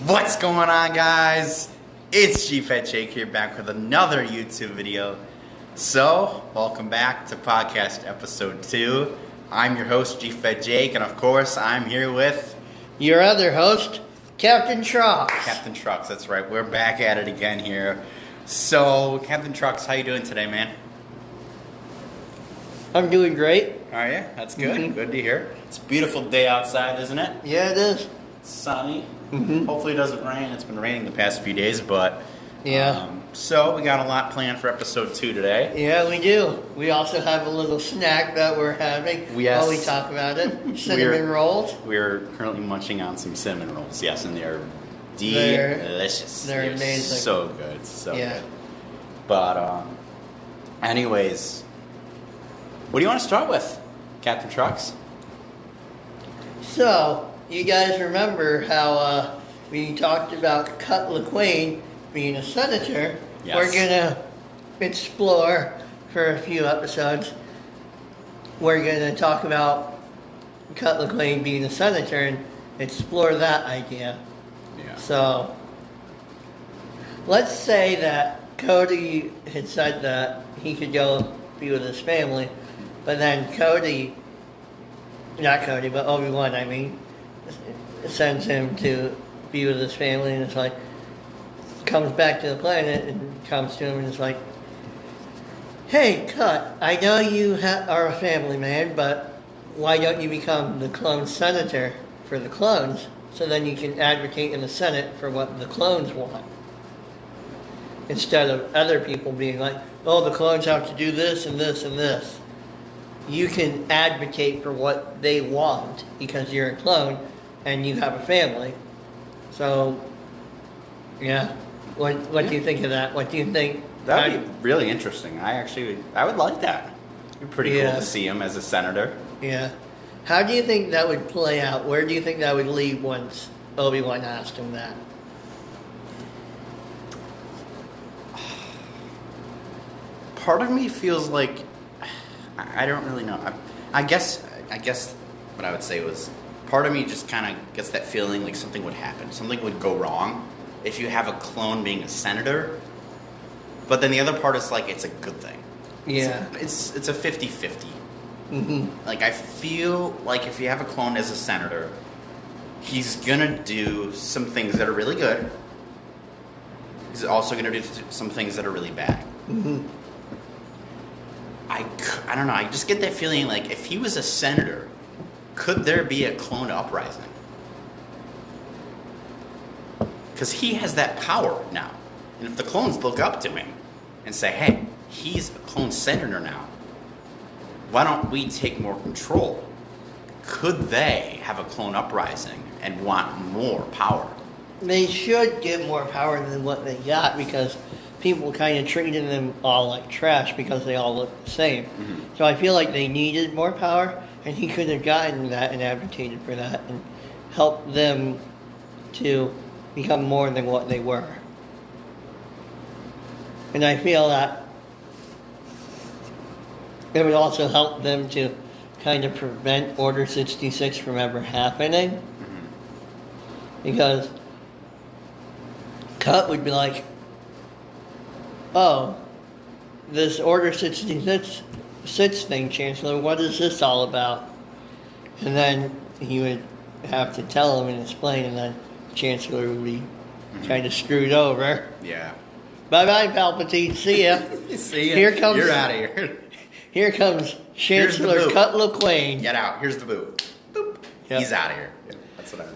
What's going on, guys? It's G-Fed Jake here, back with another YouTube video. So, welcome back to podcast episode 2. I'm your host, G-Fed Jake, and of course, I'm here with your other host, Captain Trucks. Captain Trucks, that's right. We're back at it again here. So, Captain Trucks, how you doing today, man? I'm doing great. Are you? That's good. Mm-hmm. Good to hear. It's a beautiful day outside, isn't it? Yeah, it is. It's sunny. Mm-hmm. Hopefully it doesn't rain. It's been raining the past few days, but... Yeah. So, we got a lot planned for episode 2 today. Yeah, we do. We also have a little snack that we're having while we talk about it. Cinnamon rolls. We're currently munching on some cinnamon rolls, yes, and they're delicious. They're amazing. So good, so good. But, anyways, what do you want to start with, Captain Trucks? So, you guys remember how we talked about Lawquane being a senator? Yes. We're going to explore for a few episodes. We're going to talk about Lawquane being a senator and explore that idea. Yeah. So, let's say that Cody had said that he could go be with his family, but then Obi-Wan, sends him to be with his family, and it's like, comes back to the planet and comes to him and is like, hey, Cut, I know you are a family man, but why don't you become the clone senator for the clones, so then you can advocate in the Senate for what the clones want? Instead of other people being like, oh, the clones have to do this and this and this. You can advocate for what they want because you're a clone and you have a family. So, yeah. What do you think of that? What do you think? That would be really interesting. I would like that. It'd be pretty cool to see him as a senator. Yeah. How do you think that would play out? Where do you think that would lead once Obi-Wan asked him that? Part of me feels like, I don't really know. I guess what I would say was, part of me just kind of gets that feeling like something would happen. Something would go wrong if you have a clone being a senator. But then the other part is like, it's a good thing. Yeah. It's a 50-50. Mm-hmm. Like, I feel like if you have a clone as a senator, he's going to do some things that are really good. He's also going to do some things that are really bad. Mm-hmm. I don't know. I just get that feeling like if he was a senator, could there be a clone uprising? Because he has that power now. And if the clones look up to him and say, hey, he's a clone senator now, why don't we take more control? Could they have a clone uprising and want more power? They should get more power than what they got because people kind of treated them all like trash because they all look the same. Mm-hmm. So I feel like they needed more power, and he could have gotten that and advocated for that and helped them to become more than what they were. And I feel that it would also help them to kind of prevent Order 66 from ever happening. Mm-hmm. Because Cut would be like, oh, this Order 66 thing, Chancellor, what is this all about? And then he would have to tell him and explain, and then Chancellor would be kind of screwed over. Yeah. Bye-bye, Palpatine. See ya. See ya. Here comes, you're out of here. Here comes Chancellor Lawquane. Get out. Here's the boot. Boop. Yep. He's out of here. Yeah, that's what I mean.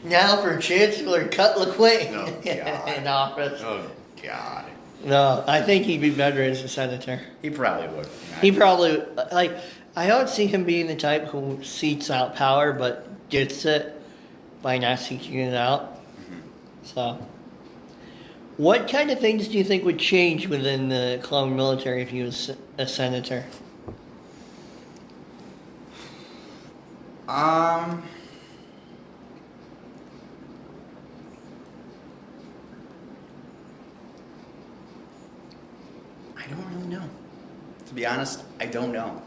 Now for Chancellor Lawquane in office. Oh, God. No, I think he'd be better as a senator. He probably would. He probably, I don't see him being the type who seeks out power, but gets it by not seeking it out. Mm-hmm. So, what kind of things do you think would change within the clone military if he was a senator? I don't really know. To be honest, I don't know.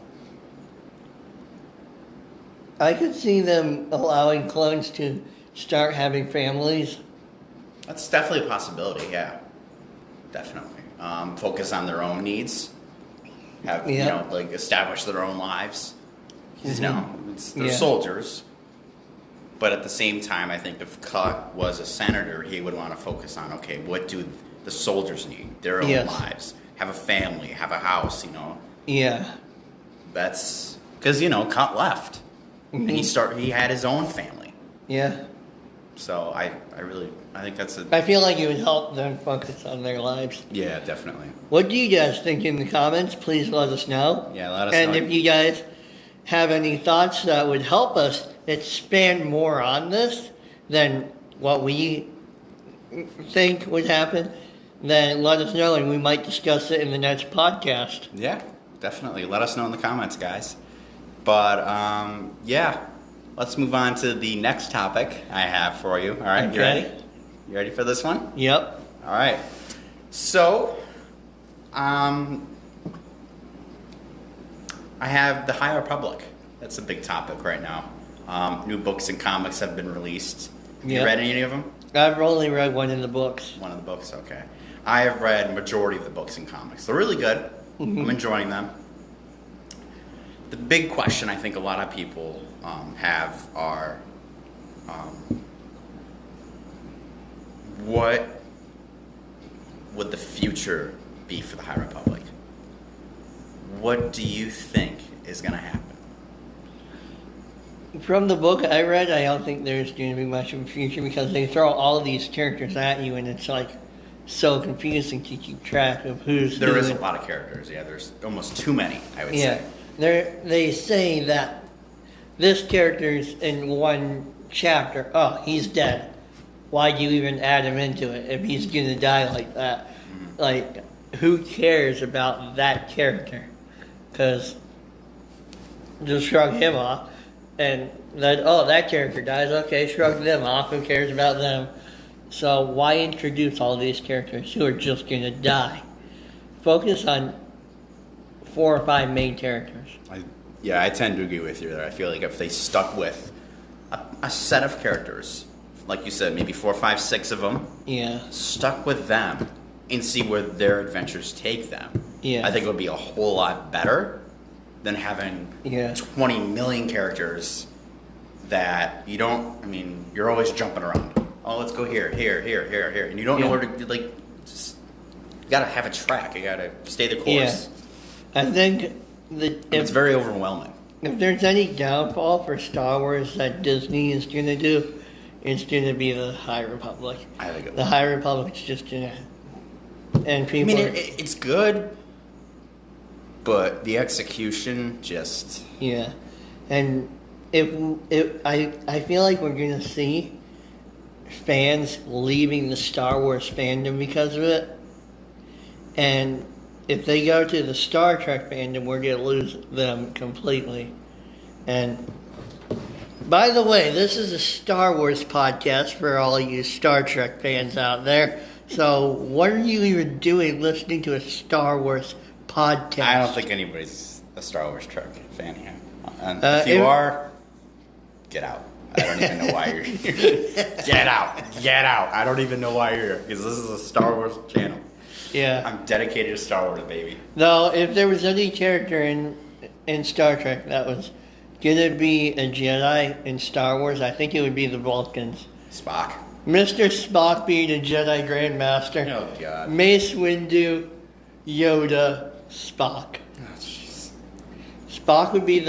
I could see them allowing clones to start having families That's definitely a possibility. Yeah, definitely. Focus on their own needs. Have like establish their own lives. They're soldiers. But at the same time, I think if Cut was a senator, he would want to focus on, okay, what do the soldiers need? Their own lives. Have a family, have a house, Yeah. That's because, Cut left. And he had his own family. Yeah. So I think that's I feel like it would help them focus on their lives. Yeah, definitely. What do you guys think in the comments? Please let us know. Yeah, let us know. And if you guys have any thoughts that would help us expand more on this than what we think would happen, then let us know and we might discuss it in the next podcast. Yeah, definitely. Let us know in the comments, guys. But, let's move on to the next topic I have for you. All right, okay. You ready? You ready for this one? Yep. All right. So, I have the High Republic. That's a big topic right now. New books and comics have been released. You read any of them? I've only read one of the books. One of the books, okay. I have read majority of the books and comics. They're really good. Mm-hmm. I'm enjoying them. The big question I think a lot of people have are, what would the future be for the High Republic? What do you think is going to happen? From the book I read, I don't think there's going to be much of a future because they throw all of these characters at you and it's like so confusing to keep track of who's There is a lot of characters, yeah. There's almost too many, I would say. They say that this character's in one chapter. Oh, he's dead. Why do you even add him into it if he's going to die like that? Mm-hmm. Like, who cares about that character? Because just shrug him off. And then, that character dies. Okay, shrug them off. Who cares about them? So why introduce all these characters who are just going to die? Focus on 4 or 5 main characters. I tend to agree with you there. I feel like if they stuck with a set of characters, like you said, maybe 4, 5, 6 of them, stuck with them and see where their adventures take them, I think it would be a whole lot better than having 20 million characters that you don't, you're always jumping around. Oh, let's go here. And you don't know where to, just, you gotta have a track. You gotta stay the course. I think it's very overwhelming. If there's any downfall for Star Wars that Disney is gonna do, it's gonna be the High Republic. I think the High Republic's just gonna, and people. It's good. But the execution just... Yeah. And I feel like we're going to see fans leaving the Star Wars fandom because of it. And if they go to the Star Trek fandom, we're going to lose them completely. And by the way, this is a Star Wars podcast for all you Star Trek fans out there. So what are you even doing listening to a Star Wars podcast? I don't think anybody's a Star Wars Trek fan here. And if you are, get out. I don't even know why you're here. Get out. I don't even know why you're here, because this is a Star Wars channel. Yeah. I'm dedicated to Star Wars, baby. No, if there was any character in Star Trek that was going to be a Jedi in Star Wars, I think it would be the Vulcans. Spock. Mr. Spock being a Jedi Grandmaster. Oh, God. Mace Windu, Yoda, Spock. Oh, jeez. Spock would be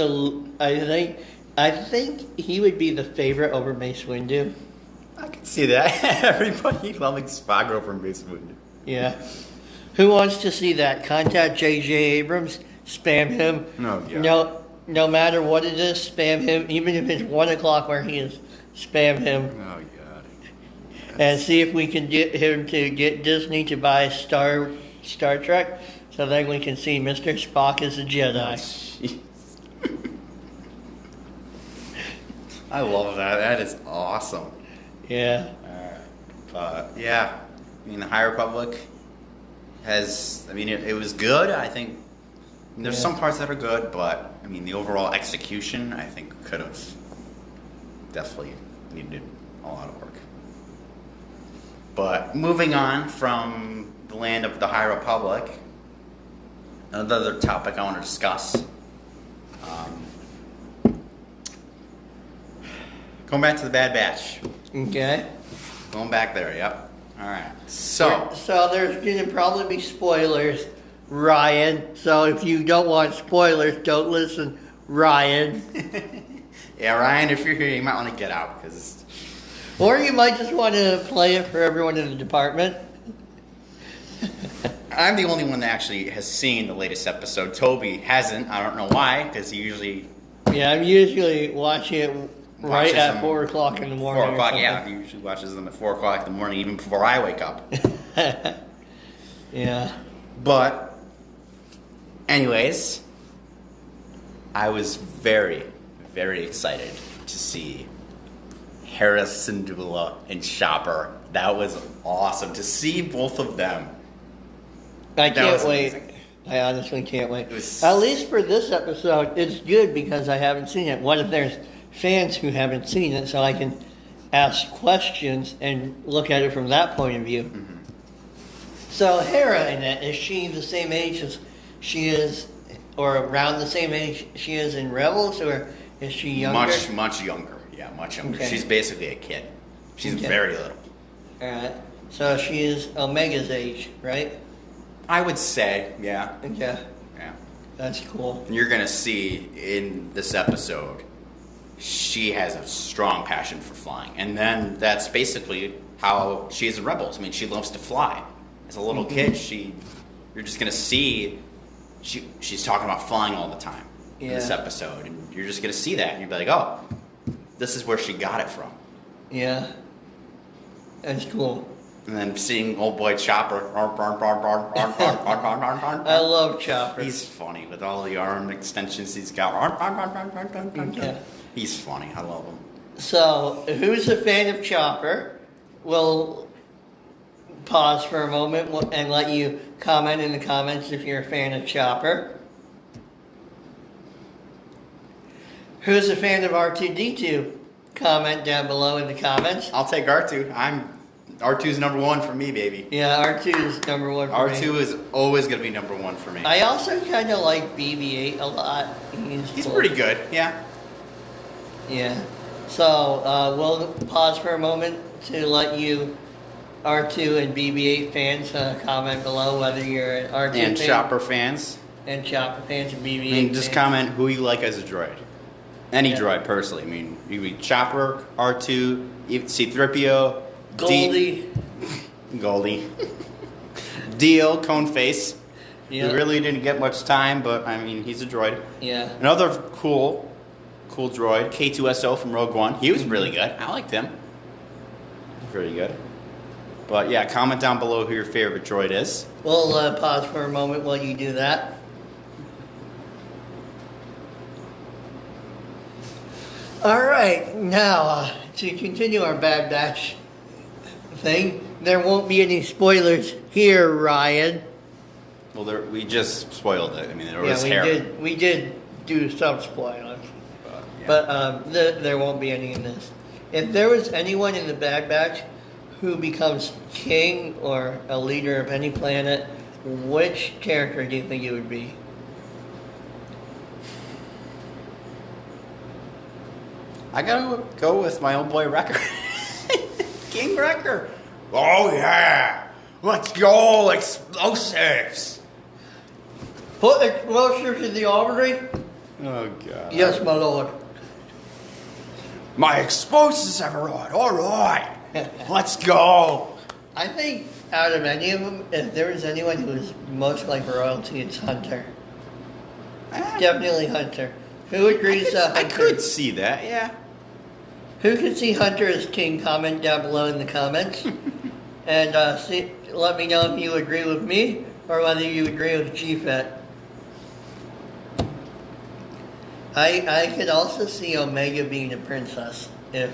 I think he would be the favorite over Mace Windu. I can see that. Everybody loving Spock over Mace Windu. Yeah. Who wants to see that? Contact J.J. Abrams. Spam him. Oh, God. No matter what it is, spam him. Even if it's 1 o'clock where he is, spam him. Oh, God. And see if we can get him to get Disney to buy Star Trek, so then we can see Mr. Spock as a Jedi. I love that. That is awesome. Yeah. But yeah, the High Republic has. It was good. I think there's some parts that are good, but the overall execution, I think, could have definitely needed a lot of work. But moving on from the land of the High Republic, another topic I want to discuss. Going back to the Bad Batch. Okay. Going back there, yep. Alright. So there's going to probably be spoilers, Ryan. So if you don't want spoilers, don't listen, Ryan. yeah, Ryan, if you're here, you might want to get out, because... Or you might just want to play it for everyone in the department. I'm the only one that actually has seen the latest episode. Toby hasn't. I don't know why, because he usually... Yeah, I'm usually watching it right at 4 o'clock in the morning. 4 o'clock, yeah. He usually watches them at 4 o'clock in the morning, even before I wake up. Yeah. But, anyways, I was very, very excited to see Hera Syndulla and Chopper. That was awesome. To see both of them. I can't wait. I honestly can't wait. At least for this episode, it's good because I haven't seen it. What if there's fans who haven't seen it, so I can ask questions and look at it from that point of view? Mm-hmm. So Hera in it, is she the same age as she is, or around the same age she is in Rebels, or is she younger? Much younger. Yeah, much younger. Okay. She's basically a kid. She's very little. Alright. So she is Omega's age, right? I would say, yeah. Okay. Yeah. That's cool. You're going to see in this episode, she has a strong passion for flying. And then that's basically how she is in Rebels. I mean, she loves to fly. As a little kid, you're just going to see, she's talking about flying all the time in this episode. And you're just going to see that. And you'll be like, oh, this is where she got it from. Yeah. That's cool. And then seeing old boy Chopper. I love Chopper. He's funny with all the arm extensions he's got. Yeah. He's funny. I love him. So, who's a fan of Chopper? We'll pause for a moment and let you comment in the comments if you're a fan of Chopper. Who's a fan of R2-D2? Comment down below in the comments. I'll take R2. R2's number one for me, baby. Yeah, R2 is number one for me. R2 is always going to be number one for me. I also kind of like BB-8 a lot. He's pretty good, yeah. Yeah. So, we'll pause for a moment to let you R2 and BB-8 fans comment below whether you're an R2 and fan. Chopper fans. And Chopper fans and BB-8 I mean, just fans. comment who you like as a droid. Any droid, personally. I mean, you mean Chopper, R2, C-3PO, Goldie. Goldie. Dio, Coneface. Yeah. He really didn't get much time, but, I mean, he's a droid. Yeah. Another cool droid, K2SO from Rogue One. He was really good. I liked him. Pretty good. But, yeah, comment down below who your favorite droid is. We'll pause for a moment while you do that. All right, now to continue our Bad Batch thing, there won't be any spoilers here, Ryan. Well, we just spoiled it. I mean, there was we did do some spoilers, but there won't be any in this. If there was anyone in the Bad Batch who becomes king or a leader of any planet, which character do you think it would be? I gotta go with my old boy Wrecker. King Wrecker. Oh, yeah. Let's go, explosives. Put explosives in the armory? Oh, God. Yes, my lord. My explosives have arrived. All right. Let's go. I think out of any of them, if there was anyone who was most like royalty, it's Hunter. Definitely Hunter. Who agrees Hunter? I could see that, yeah. Who could see Hunter as king? Comment down below in the comments. And let me know if you agree with me or whether you agree with GFET. I could also see Omega being a princess if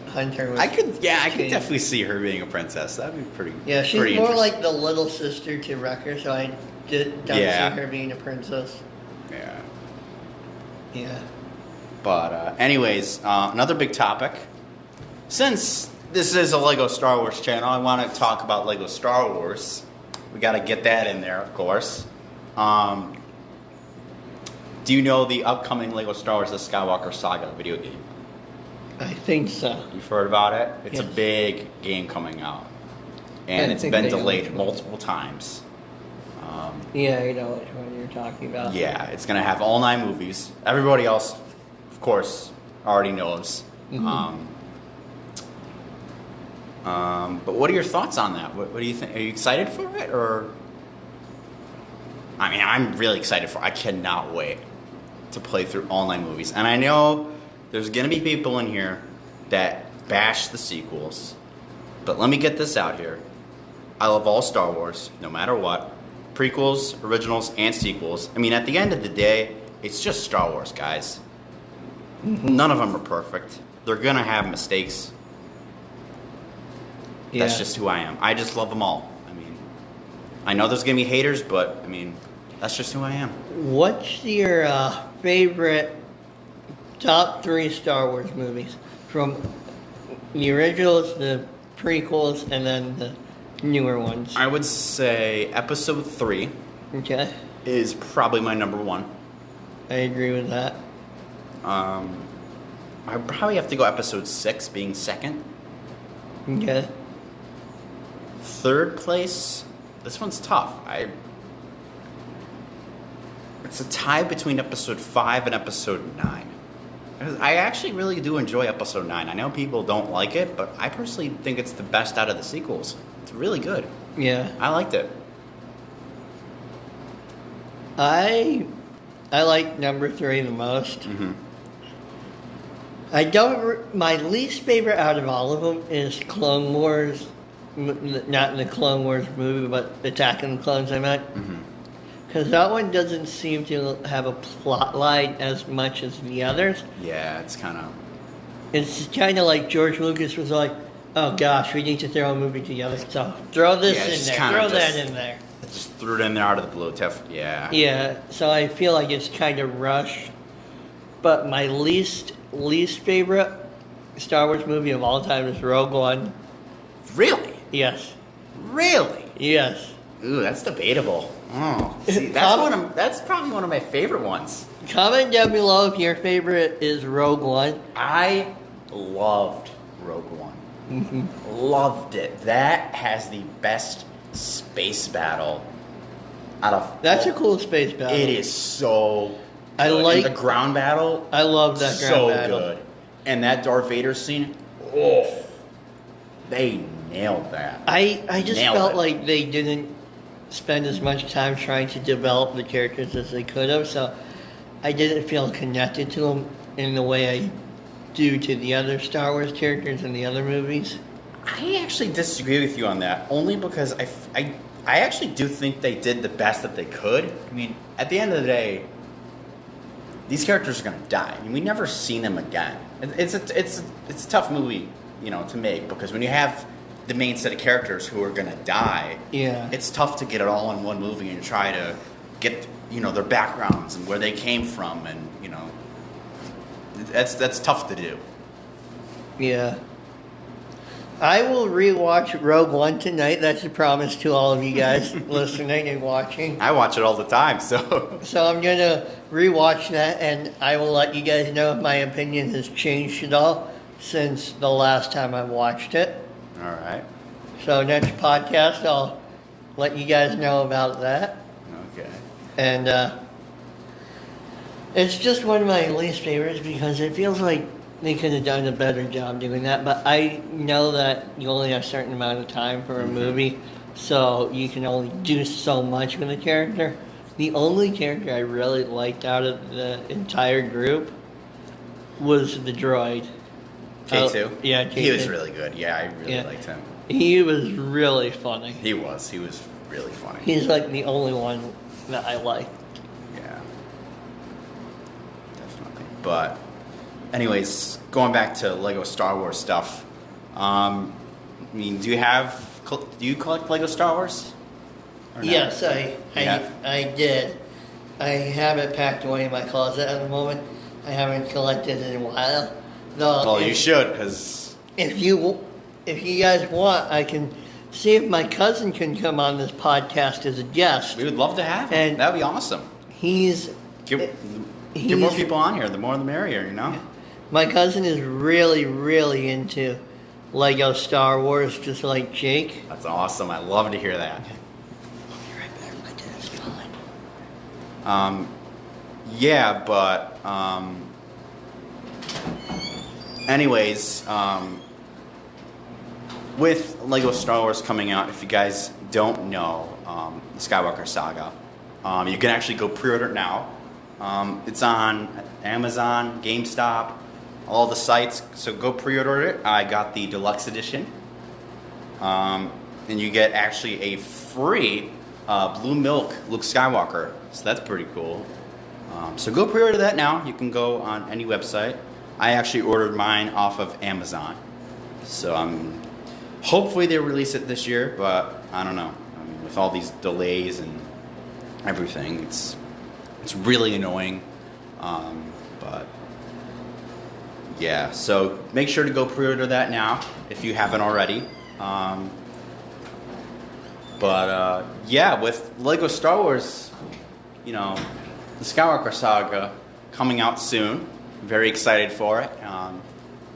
Hunter was I could definitely see her being a princess. That'd be pretty. Yeah, she's pretty more like the little sister to Wrecker, so I don't see her being a princess. Yeah. Yeah. But anyways, another big topic. Since this is a Lego Star Wars channel. I want to talk about Lego Star Wars. We got to get that in there, of course. Do you know the upcoming Lego Star Wars: The Skywalker Saga video game? I think so. You've heard about it? It's Yes. a big game coming out. And I it's think been they know delayed which one. multiple times. Yeah, you know which one you're talking about. Yeah, it's going to have all 9 movies. Everybody else, of course, already knows. Mm-hmm. But what are your thoughts on that? What do you think? Are you excited for it? Or, I mean, I'm really excited for it. I cannot wait to play through all 9 movies. And I know there's going to be people in here that bash the sequels. But let me get this out here. I love all Star Wars, no matter what. Prequels, originals, and sequels. I mean, at the end of the day, it's just Star Wars, guys. None of them are perfect. They're going to have mistakes. Yeah. That's just who I am. I just love them all. I mean, I know there's going to be haters, but, I mean, that's just who I am. What's your favorite top 3 Star Wars movies? From the originals, the prequels, and then the newer ones. I would say Episode 3 Okay. is probably my number 1. I agree with that. I probably have to go Episode 6 being second. Okay. Third place, this one's tough. It's a tie between Episode 5 and Episode 9. I actually really do enjoy Episode 9. I know people don't like it, but I personally think it's the best out of the sequels. It's really good. Yeah. I liked it. I like number 3 the most. Mm-hmm. I don't. My least favorite out of all of them is Clone Wars. Not in the Clone Wars movie, but Attack of the Clones, I meant. Because that one doesn't seem to have a plot line as much as the others. Yeah, it's kind of... It's kind of like George Lucas was like, oh gosh, we need to throw a movie together. So throw this in there, throw that in there. Just threw it in there out of the blue. Yeah. Yeah, so I feel like it's kind of rushed. But my least favorite Star Wars movie of all time is Rogue One. Really? Yes. Really? Yes. Ooh, that's debatable. Oh, see, that's probably one of my favorite ones. Comment down below if your favorite is Rogue One. I loved Rogue One. Mm-hmm. Loved it. That has the best space battle out of... That's a cool space battle. It is so good. I like... And the ground battle... I love that ground battle. So good. And that Darth Vader scene... Oh, they nailed that. I just Nailed felt it. like they didn't spend as much time trying to develop the characters as they could have, so I didn't feel connected to them in the way I do to the other Star Wars characters in the other movies. I actually disagree with you on that, only because I actually do think they did the best that they could. I mean, at the end of the day, these characters are going to die. I mean, we never seen them again. It's a tough movie, to make, because when you have the main set of characters who are going to die, Yeah. it's tough to get it all in one movie and try to get their backgrounds and where they came from, and that's tough to do. Yeah. I will rewatch Rogue One tonight. That's a promise to all of you guys listening and watching. I watch it all the time, so... So I'm going to rewatch that, and I will let you guys know if my opinion has changed at all since the last time I watched it. All right. So next podcast, I'll let you guys know about that. Okay. And it's just one of my least favorites because it feels like they could have done a better job doing that. But I know that you only have a certain amount of time for a movie, so you can only do so much with a character. The only character I really liked out of the entire group was the droid. K2? Yeah, K2. He was really good. Yeah, I really liked him. He was really funny. He was really funny. He's like the only one that I like. Yeah. Definitely. But anyways, going back to Lego Star Wars stuff. I mean, do you collect Lego Star Wars? Or not? Yes, I did. I have it packed away in my closet at the moment. I haven't collected it in a while. Well, you should, because... If you if you guys want, I can see if my cousin can come on this podcast as a guest. We would love to have him. And that would be awesome. Get more people on here. The more the merrier, you know? My cousin is really, really into Lego Star Wars, just like Jake. That's awesome. I love to hear that. I'll be right back. My dad's calling. Yeah, but anyways, with Lego Star Wars coming out, if you guys don't know, the Skywalker Saga, you can actually go pre-order it now. It's on Amazon, GameStop, all the sites. So go pre-order it. I got the deluxe edition, and you get actually a free blue milk Luke Skywalker. So that's pretty cool. So go pre-order that now. You can go on any website. I actually ordered mine off of Amazon. So hopefully they release it this year, but I don't know. I mean, with all these delays and everything, it's really annoying. But yeah, so make sure to go pre-order that now if you haven't already. Yeah, with Lego Star Wars, the Skywalker Saga coming out soon. Very excited for it.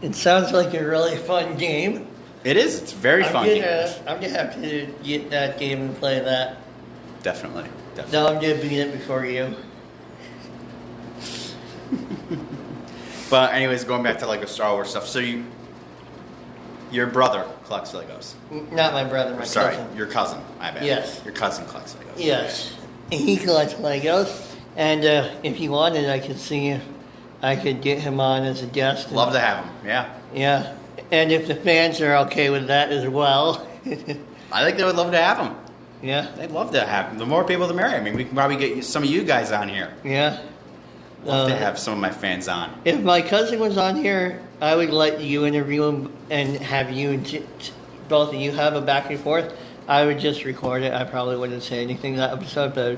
It sounds like a really fun game. It is. It's a very fun game. I'm going to have to get that game and play that. Definitely. No, I'm going to beat it before you. But anyways, going back to Lego Star Wars stuff. So your brother collects Legos. Not my brother, my cousin. Your cousin. I bet. Yes. Your cousin collects Legos. Yes. He collects Legos. And if he wanted, I could see if I could get him on as a guest. Love to have him. Yeah. Yeah. And if the fans are okay with that as well. I think they would love to have him. Yeah. They'd love to have him. The more people, the merrier. I mean, we can probably get some of you guys on here. Yeah. Love to have some of my fans on. If my cousin was on here, I would let you interview him and have you and both of you have a back and forth. I would just record it. I probably wouldn't say anything that episode, but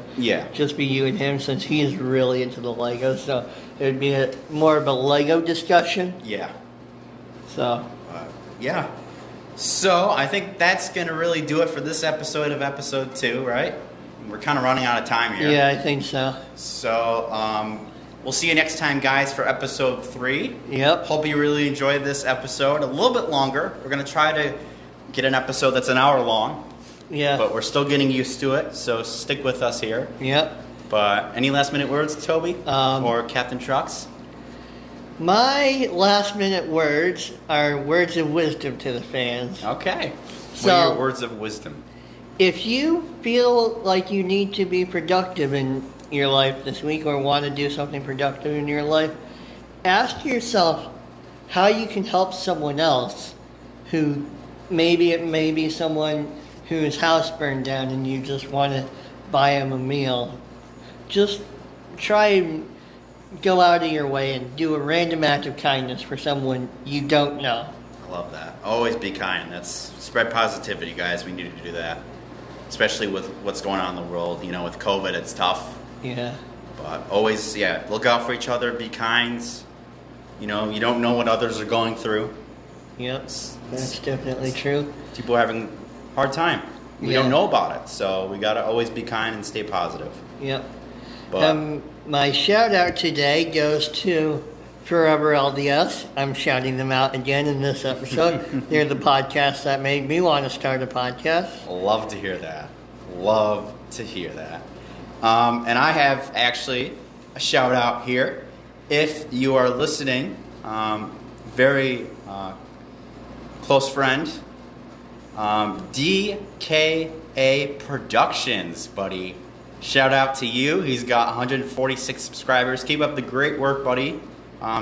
just be you and him since he's really into the Legos. So it would be more of a Lego discussion. Yeah. So. Yeah. So I think that's going to really do it for this episode of episode 2, right? We're kind of running out of time here. Yeah, I think so. So we'll see you next time, guys, for episode 3. Yep. Hope you really enjoyed this episode. A little bit longer. We're going to try to get an episode that's an hour long. Yeah. But we're still getting used to it, so stick with us here. Yep. But any last minute words, Toby? Or Captain Trucks? My last minute words are words of wisdom to the fans. Okay. So, what are your words of wisdom? If you feel like you need to be productive in your life this week or want to do something productive in your life, ask yourself how you can help someone else who maybe it may be someone whose house burned down and you just want to buy them a meal. Just try and go out of your way and do a random act of kindness for someone you don't know. I love that. Always be kind. That's spread positivity, guys. We need to do that. Especially with what's going on in the world. With COVID, it's tough. Yeah. But always, look out for each other. Be kind. You don't know what others are going through. Yep. That's definitely true. People are having a hard time. We don't know about it. So we got to always be kind and stay positive. Yep. But my shout out today goes to Forever LDS. I'm shouting them out again in this episode. They're the podcast that made me want to start a podcast. Love to hear that. Love to hear that. And I have actually a shout out here. If you are listening, very close friend, DKA Productions, buddy. Shout out to you. He's got 146 subscribers. Keep up the great work, buddy.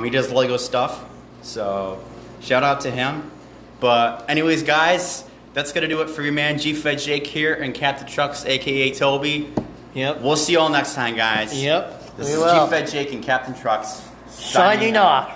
He does Lego stuff. So shout out to him. But anyways, guys, that's going to do it for your man G-Fed Jake here and Captain Trucks, a.k.a. Toby. Yep. We'll see you all next time, guys. Yep. This is G-Fed Jake and Captain Trucks signing off.